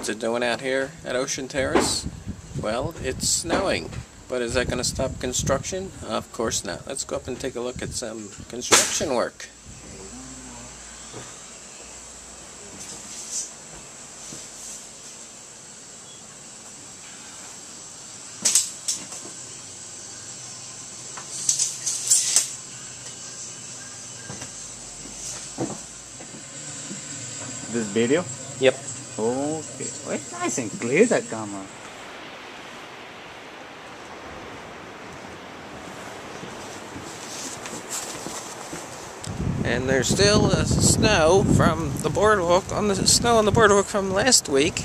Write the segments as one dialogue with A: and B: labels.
A: What's it doing out here at Ocean Terrace? Well, it's snowing. But is that going to stop construction? Of course not. Let's go up and take a look at some construction work.
B: This video?
A: Yep.
B: Okay. Oh, it's nice and clear, that camera.
A: And there's still snow from the boardwalk, snow on the boardwalk from last week.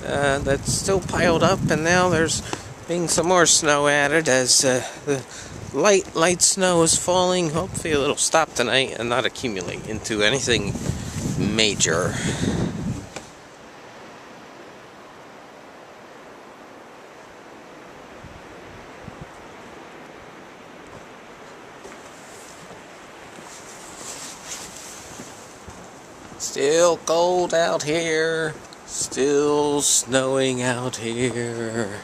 A: That's still piled up, and now there's being some more snow added as the light snow is falling. Hopefully it'll stop tonight and not accumulate into anything major. Still cold out here, still snowing out here.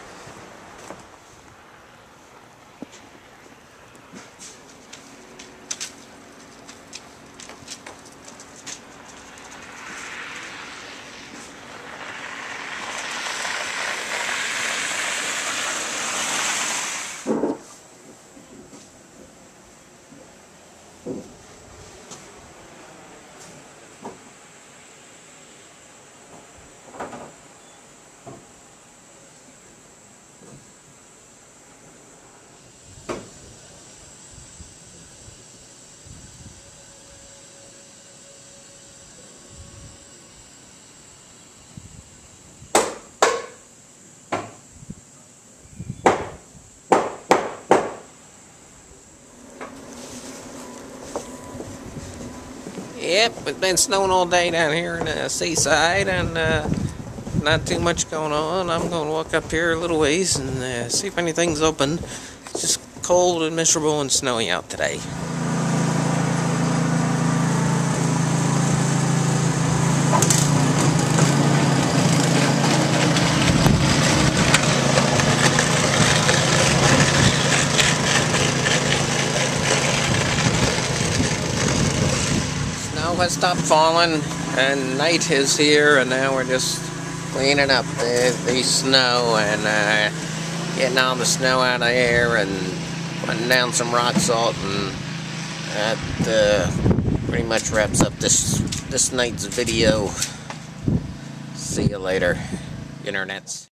A: Yep, it's been snowing all day down here in Seaside, and not too much going on. I'm going to walk up here a little ways and see if anything's open. It's just cold and miserable and snowy out today. Has stopped falling, and night is here, and now we're just cleaning up the snow and getting all the snow out of here and putting down some rock salt, and that pretty much wraps up this night's video. See you later, internets.